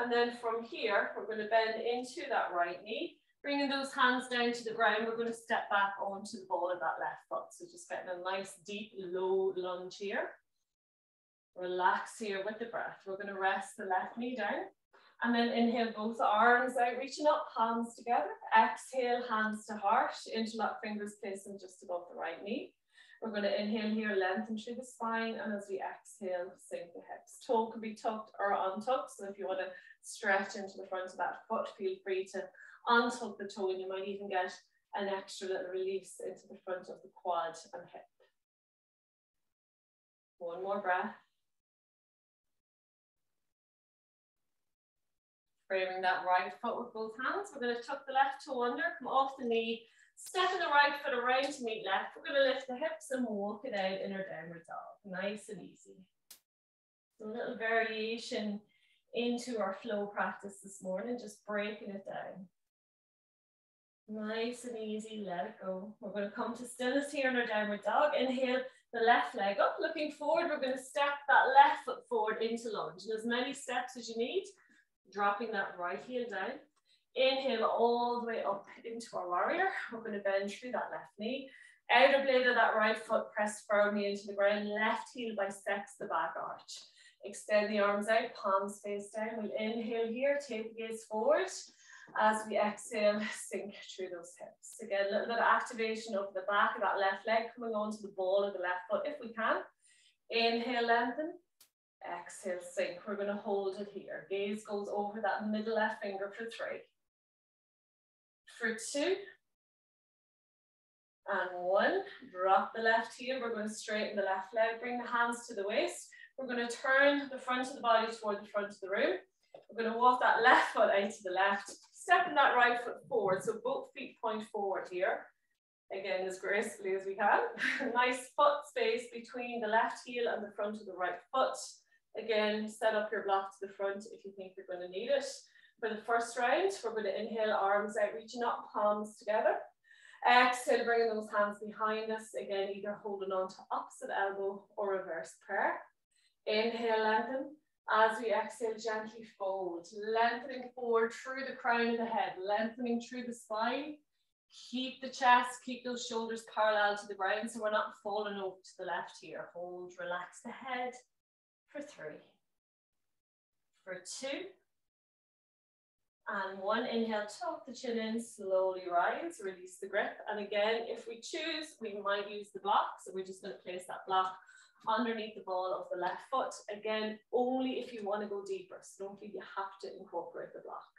And then from here, we're going to bend into that right knee, bringing those hands down to the ground. We're going to step back onto the ball of that left foot. So just getting a nice deep low lunge here. Relax here with the breath. We're going to rest the left knee down. And then inhale, both arms out, reaching up, palms together. Exhale, hands to heart. Interlock fingers, place them just above the right knee. We're going to inhale here, lengthen through the spine. And as we exhale, sink the hips. Toe can be tucked or untucked. So if you want to stretch into the front of that foot, feel free to untuck the toe. And you might even get an extra little release into the front of the quad and hip. 1 more breath. Framing that right foot with both hands. We're going to tuck the left toe under, come off the knee, step in the right foot around to meet left. We're going to lift the hips and walk it out in our downward dog. Nice and easy. So a little variation into our flow practice this morning, just breaking it down. Nice and easy, let it go. We're going to come to stillness here in our downward dog. Inhale the left leg up, looking forward. We're going to step that left foot forward into lunge. And as many steps as you need. Dropping that right heel down. Inhale all the way up into our warrior. We're going to bend through that left knee. Outer blade of that right foot pressed firmly into the ground. Left heel bisects the back arch. Extend the arms out, palms face down. We'll inhale here, take the gaze forward. As we exhale, sink through those hips. Again, a little bit of activation of the back of that left leg, coming onto the ball of the left foot if we can. Inhale, lengthen. Exhale, sink. We're going to hold it here. Gaze goes over that middle left finger for 3. For 2. And 1. Drop the left heel. We're going to straighten the left leg. Bring the hands to the waist. We're going to turn the front of the body toward the front of the room. We're going to walk that left foot out to the left. Stepping that right foot forward. So both feet point forward here. Again, as gracefully as we can. Nice foot space between the left heel and the front of the right foot. Again, set up your block to the front if you think you're going to need it. For the first round, we're going to inhale, arms out, reaching up, palms together. Exhale, bringing those hands behind us. Again, either holding on to opposite elbow or reverse prayer. Inhale, lengthen. As we exhale, gently fold. Lengthening forward through the crown of the head. Lengthening through the spine. Keep the chest, keep those shoulders parallel to the ground so we're not falling over to the left here. Hold, relax the head. For 3. For 2. And 1. Inhale, tuck the chin in, slowly rise, release the grip. And again, if we choose, we might use the block. So we're just going to place that block underneath the ball of the left foot. Again, only if you want to go deeper. So don't feel you have to incorporate the block.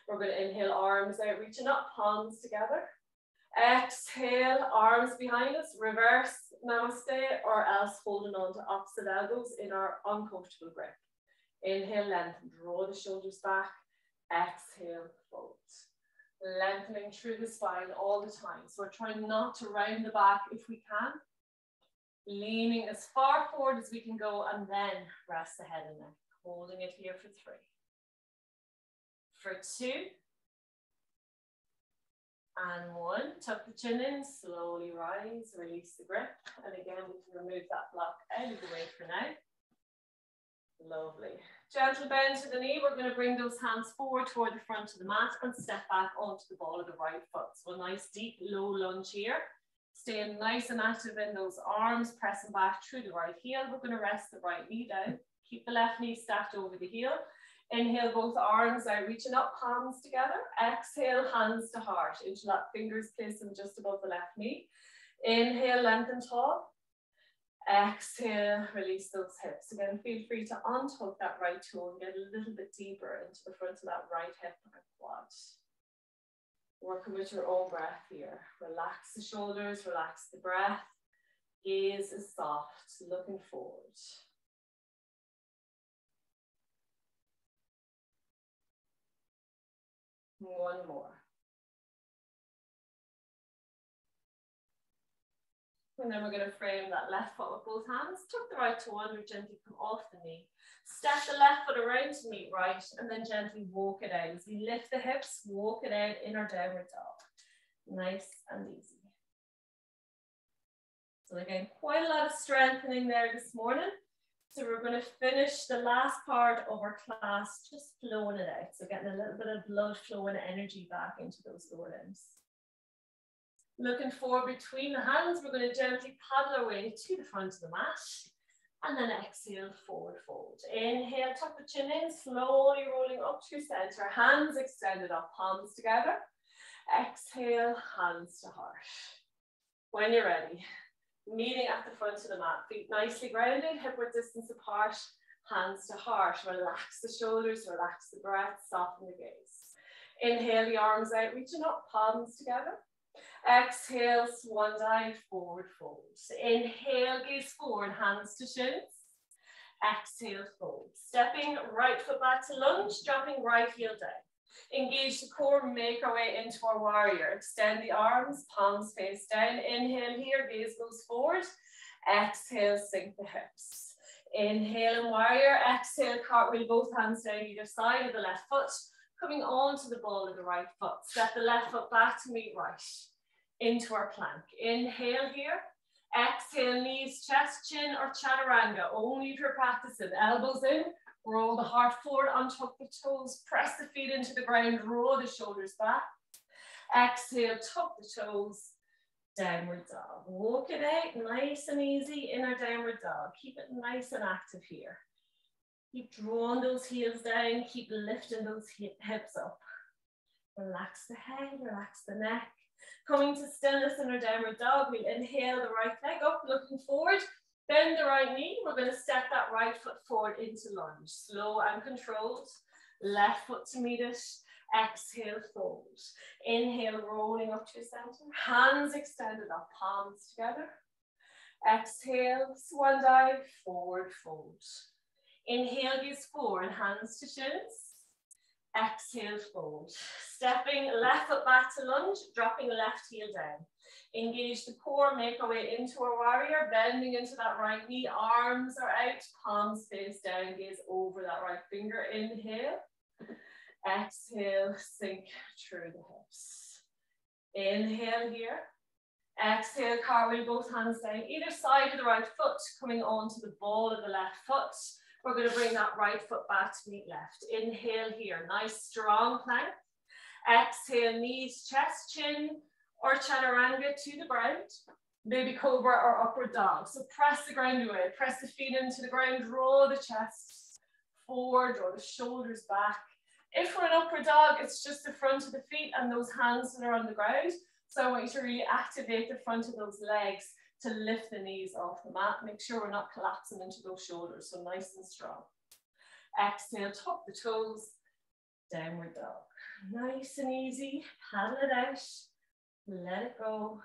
We're going to inhale, arms out, reaching up, palms together. Exhale, arms behind us, reverse namaste, or else holding on to opposite elbows in our uncomfortable grip. Inhale, lengthen, draw the shoulders back. Exhale, fold. Lengthening through the spine all the time. So we're trying not to round the back if we can. Leaning as far forward as we can go and then rest the head and neck. Holding it here for 3. For 2. And 1. Tuck the chin in, slowly rise, release the grip. And again, we can remove that block out of the way for now. Lovely. Gentle bend to the knee. We're going to bring those hands forward toward the front of the mat and step back onto the ball of the right foot. So a nice deep low lunge here. Staying nice and active in those arms, pressing back through the right heel. We're going to rest the right knee down. Keep the left knee stacked over the heel. Inhale, both arms out, reaching up, palms together. Exhale, hands to heart. Interlock fingers, place them just above the left knee. Inhale, lengthen tall. Exhale, release those hips. Again, feel free to untuck that right toe and get a little bit deeper into the front of that right hip and quad. Working with your own breath here. Relax the shoulders, relax the breath. Gaze is soft, looking forward. One more. And then we're going to frame that left foot with both hands. Tuck the right toe under, gently come off the knee. Step the left foot around to meet right, and then gently walk it out. As we lift the hips, walk it out in our downward dog. Nice and easy. So again, quite a lot of strengthening there this morning. So we're going to finish the last part of our class just flowing it out. So getting a little bit of blood flow and energy back into those lower limbs. Looking forward between the hands, we're going to gently paddle our way to the front of the mat. And then exhale, forward fold. Inhale, tuck the chin in, slowly rolling up to center. Hands extended up, palms together. Exhale, hands to heart. When you're ready, meeting at the front of the mat, feet nicely grounded, hip width distance apart, hands to heart. Relax the shoulders, relax the breath, soften the gaze. Inhale, the arms out, reaching up, palms together. Exhale, swan dive, forward fold. Inhale, gaze forward, hands to shins. Exhale, fold. Stepping right foot back to lunge, dropping right heel down. Engage the core, make our way into our warrior. Extend the arms, palms face down. Inhale here, gaze goes forward. Exhale, sink the hips. Inhale in warrior. Exhale, cartwheel both hands down either side of the left foot. Coming onto the ball of the right foot. Step the left foot back to meet right. Into our plank. Inhale here. Exhale, knees, chest, chin, or chaturanga. Only if you're practicing. Elbows in. Roll the heart forward, untuck the toes. Press the feet into the ground. Roll the shoulders back. Exhale, tuck the toes. Downward dog. Walk it out nice and easy in our downward dog. Keep it nice and active here. Keep drawing those heels down. Keep lifting those hips up. Relax the head, relax the neck. Coming to stillness in our downward dog, we'll inhale the right leg up, looking forward. Bend the right knee. We're going to step that right foot forward into lunge. Slow and controlled. Left foot to meet it. Exhale, fold. Inhale, rolling up to center. Hands extended up, palms together. Exhale, swan dive, forward fold. Inhale, gaze forward, hands to shins. Exhale, fold. Stepping left foot back to lunge, dropping left heel down. Engage the core, make our way into our warrior, bending into that right knee, arms are out, palms face down, gaze over that right finger. Inhale. Exhale, sink through the hips. Inhale here. Exhale, cartwheel both hands down either side of the right foot, coming onto the ball of the left foot. We're going to bring that right foot back to meet left. Inhale here, nice strong plank. Exhale, knees, chest, chin, or chaturanga to the ground. Baby cobra or upward dog. So press the ground away, press the feet into the ground, draw the chest forward, draw the shoulders back. If we're an upward dog, it's just the front of the feet and those hands that are on the ground. So I want you to really activate the front of those legs to lift the knees off the mat. Make sure we're not collapsing into those shoulders, so nice and strong. Exhale, tuck the toes, downward dog. Nice and easy, paddle it out, let it go.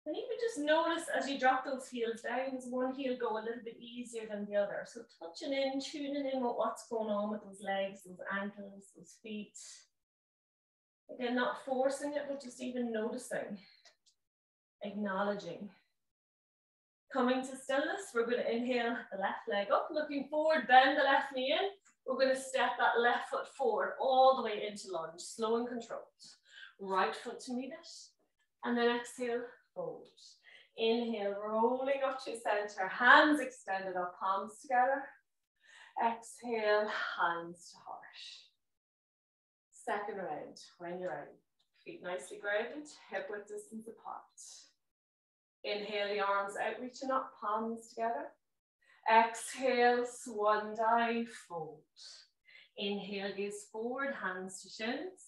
And even just notice as you drop those heels down, does one heel go a little bit easier than the other? So touching in, tuning in with what's going on with those legs, those ankles, those feet. Again, not forcing it, but just even noticing. Acknowledging. Coming to stillness, we're going to inhale the left leg up, looking forward, bend the left knee in. We're going to step that left foot forward all the way into lunge, slow and controlled. Right foot to meet it, and then exhale, fold. Inhale, rolling up to center, hands extended up, palms together. Exhale, hands to heart. Second round, when you're ready. Feet nicely grounded, hip width distance apart. Inhale, the arms out, reaching up, palms together. Exhale, swan dive, fold. Inhale, gaze forward, hands to shins.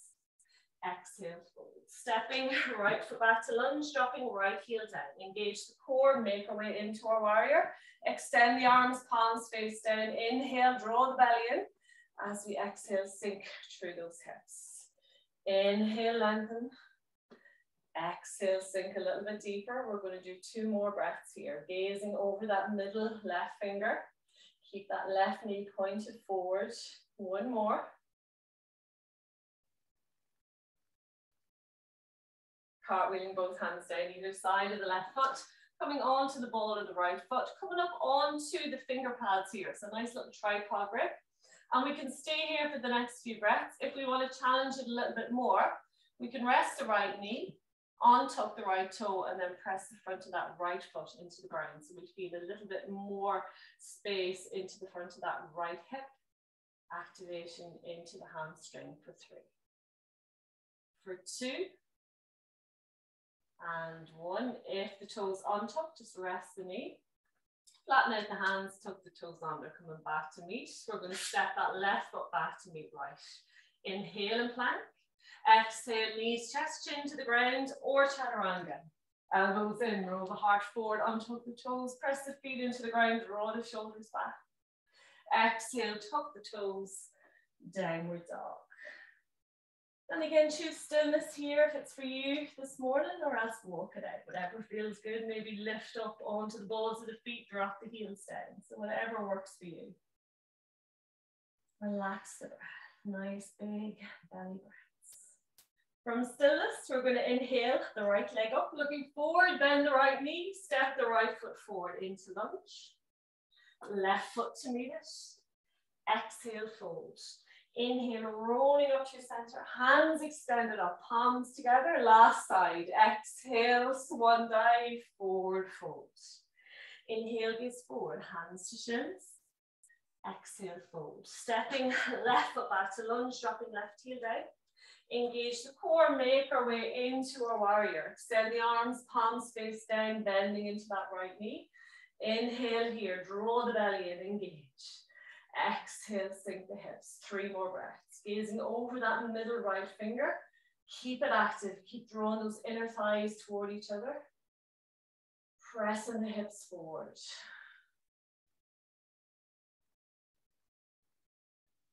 Exhale, fold. Stepping right foot back to lunge, dropping right heel down. Engage the core, make our way into our warrior. Extend the arms, palms face down. Inhale, draw the belly in. As we exhale, sink through those hips. Inhale, lengthen. Exhale, sink a little bit deeper. We're going to do 2 more breaths here. Gazing over that middle left finger. Keep that left knee pointed forward. 1 more. Cartwheeling both hands down either side of the left foot. Coming onto the ball of the right foot. Coming up onto the finger pads here. So nice little tripod grip. And we can stay here for the next few breaths. If we want to challenge it a little bit more, we can rest the right knee, untuck the right toe, and then press the front of that right foot into the ground. So we feel a little bit more space into the front of that right hip. Activation into the hamstring for 3. For 2. And 1. If the toes untucked, just rest the knee. Flatten out the hands, tuck the toes under, coming back to meet. We're going to step that left foot back to meet right. Inhale and plank. Exhale, knees, chest, chin to the ground, or chaturanga. Elbows in, roll the heart forward, untuck the toes, press the feet into the ground, draw the shoulders back. Exhale, tuck the toes, downward dog. And again, choose stillness here if it's for you this morning, or else walk it out. Whatever feels good, maybe lift up onto the balls of the feet, drop the heels down. So whatever works for you. Relax the breath. Nice big belly breaths. From stillness, we're going to inhale the right leg up, looking forward, bend the right knee, step the right foot forward into lunge. Left foot to meet it. Exhale, fold. Inhale, rolling up to your center, hands extended up, palms together, last side. Exhale, swan dive, forward fold. Inhale, gaze forward, hands to shins. Exhale, fold. Stepping left foot back to lunge, dropping left heel down. Engage the core, make our way into our warrior. Extend the arms, palms face down, bending into that right knee. Inhale here, draw the belly in, engage. Exhale, sink the hips. 3 more breaths. Gazing over that middle right finger. Keep it active. Keep drawing those inner thighs toward each other. Pressing the hips forward.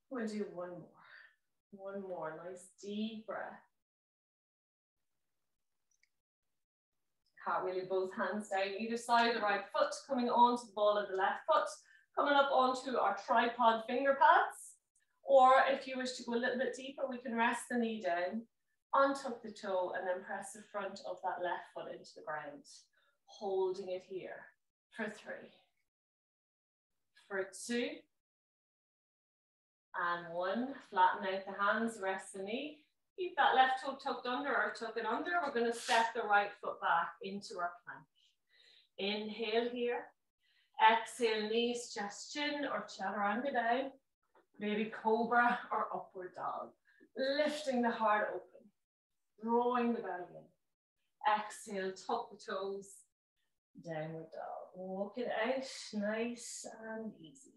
We'll do 1 more. 1 more. Nice deep breath. Cartwheeling both hands down either side of the right foot. Coming onto the ball of the left foot. Coming up onto our tripod finger pads, or if you wish to go a little bit deeper, we can rest the knee down, untuck the toe, and then press the front of that left foot into the ground, holding it here for 3, for 2, and 1. Flatten out the hands, rest the knee. Keep that left toe tucked under or tuck it under. We're going to step the right foot back into our plank. Inhale here. Exhale, knees, chest, chin, or chaturanga down. Maybe cobra or upward dog. Lifting the heart open. Drawing the belly in. Exhale, tuck the toes. Downward dog. Walk it out, nice and easy.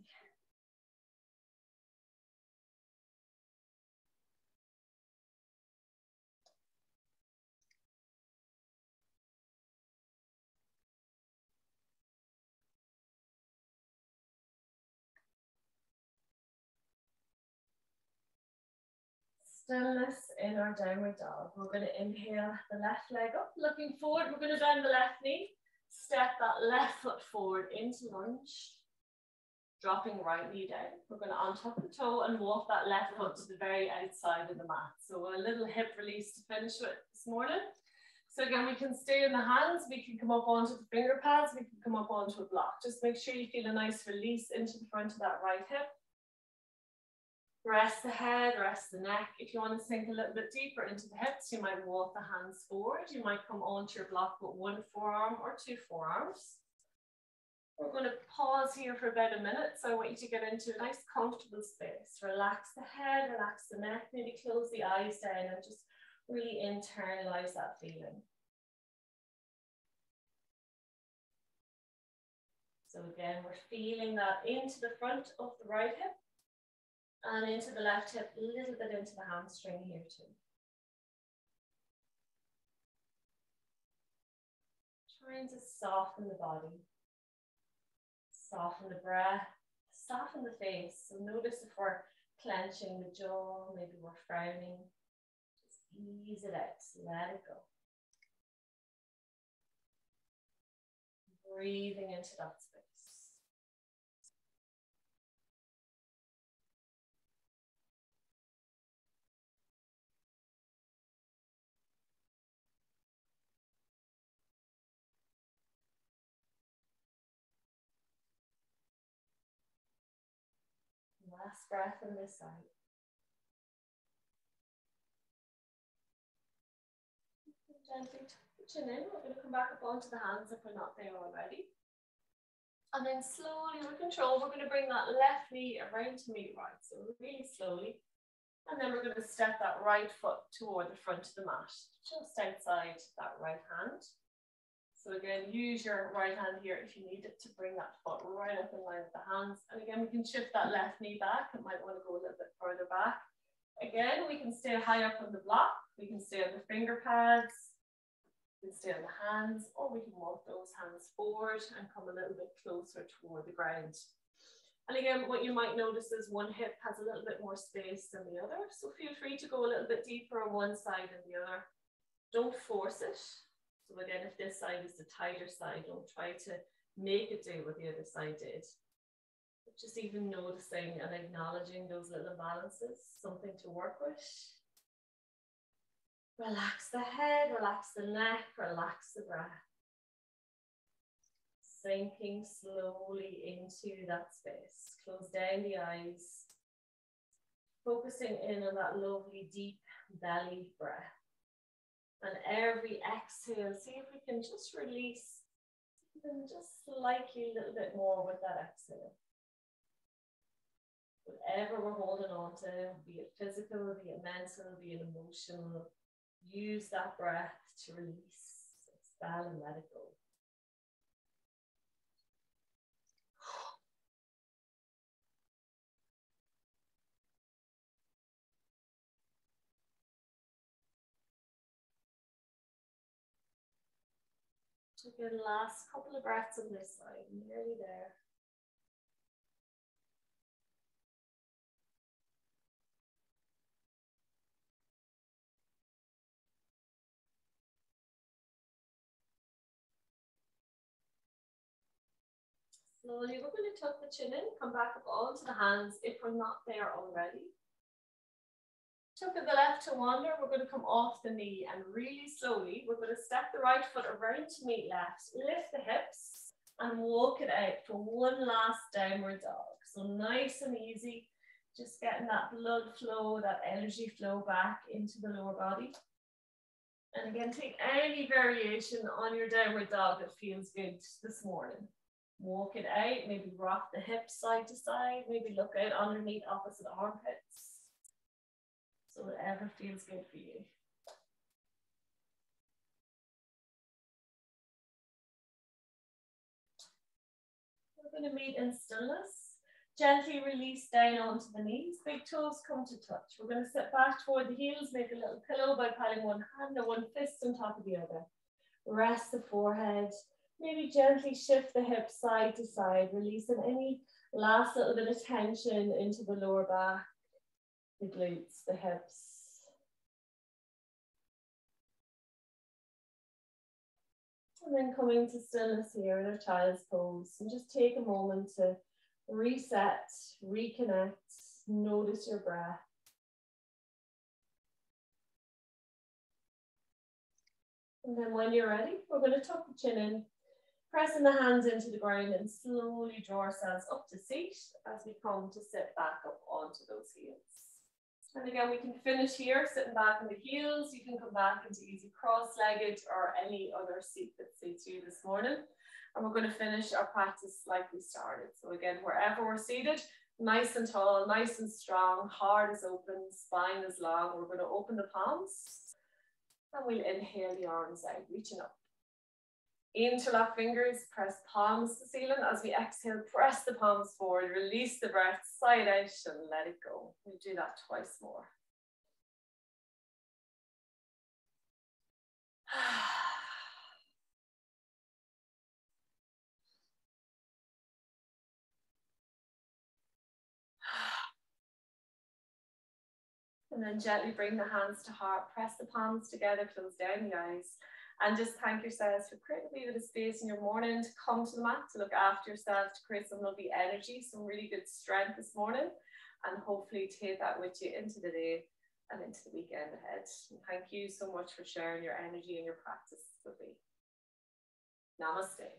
Stillness in our downward dog. We're going to inhale the left leg up, looking forward. We're going to bend the left knee, step that left foot forward into lunge, dropping right knee down. We're going to untuck the toe and walk that left foot to the very outside of the mat. So a little hip release to finish with this morning. So again, we can stay in the hands, we can come up onto the finger pads, we can come up onto a block. Just make sure you feel a nice release into the front of that right hip. Rest the head, rest the neck. If you want to sink a little bit deeper into the hips, you might walk the hands forward. You might come onto your block with 1 forearm or 2 forearms. We're going to pause here for about a minute. So I want you to get into a nice comfortable space. Relax the head, relax the neck, maybe close the eyes down and just really internalize that feeling. So again, we're feeling that into the front of the right hip. And into the left hip, a little bit into the hamstring here too. Trying to soften the body, soften the breath, soften the face. So notice if we're clenching the jaw, maybe we're frowning. Just ease it out, let it go. Breathing into that space. Last breath on this side. Gently tuck the chin in. We're going to come back up onto the hands if we're not there already. And then slowly with control, we're going to bring that left knee around to meet right. So really slowly. And then we're going to step that right foot toward the front of the mat, just outside that right hand. So again, use your right hand here if you need it to bring that foot right up in line with the hands. And again, we can shift that left knee back. It might want to go a little bit further back. Again, we can stay high up on the block. We can stay on the finger pads. We can stay on the hands, or we can walk those hands forward and come a little bit closer toward the ground. And again, what you might notice is one hip has a little bit more space than the other. So feel free to go a little bit deeper on one side than the other. Don't force it. So again, if this side is the tighter side, don't try to make it do what the other side did. But just even noticing and acknowledging those little imbalances, something to work with. Relax the head, relax the neck, relax the breath. Sinking slowly into that space. Close down the eyes. Focusing in on that lovely deep belly breath. And every exhale, see if we can just release even just slightly a little bit more with that exhale. Whatever we're holding on to, be it physical, be it mental, be it emotional, use that breath to release, expel and let it go. Again, last couple of breaths on this side, nearly there. Slowly, we're going to tuck the chin in, come back up onto the hands if we're not there already. Tuck of the left to wander, we're going to come off the knee and really slowly, we're going to step the right foot around to meet left, lift the hips and walk it out for one last downward dog. So nice and easy, just getting that blood flow, that energy flow back into the lower body. And again, take any variation on your downward dog that feels good this morning. Walk it out, maybe rock the hips side to side, maybe look out underneath opposite armpits. So whatever feels good for you. We're going to meet in stillness. Gently release down onto the knees. Big toes come to touch. We're going to sit back toward the heels, make a little pillow by piling one hand or one fist on top of the other. Rest the forehead. Maybe gently shift the hips side to side, releasing any last little bit of tension into the lower back, the glutes, the hips. And then coming to stillness here in our child's pose. And just take a moment to reset, reconnect, notice your breath. And then when you're ready, we're going to tuck the chin in, pressing the hands into the ground and slowly draw ourselves up to seat as we come to sit back up onto those heels. And again, we can finish here, sitting back on the heels. You can come back into easy cross-legged or any other seat that suits you this morning. And we're going to finish our practice like we started. So again, wherever we're seated, nice and tall, nice and strong, heart is open, spine is long. We're going to open the palms and we'll inhale the arms out, reaching up. Interlock fingers, press palms to the ceiling. As we exhale, press the palms forward, release the breath, sigh it out and let it go. We'll do that twice more. And then gently bring the hands to heart, press the palms together, close down the eyes, and just thank yourselves for creating a wee bit of space in your morning to come to the mat, to look after yourself, to create some lovely energy, some really good strength this morning, and hopefully take that with you into the day and into the weekend ahead. And thank you so much for sharing your energy and your practice with me. Namaste.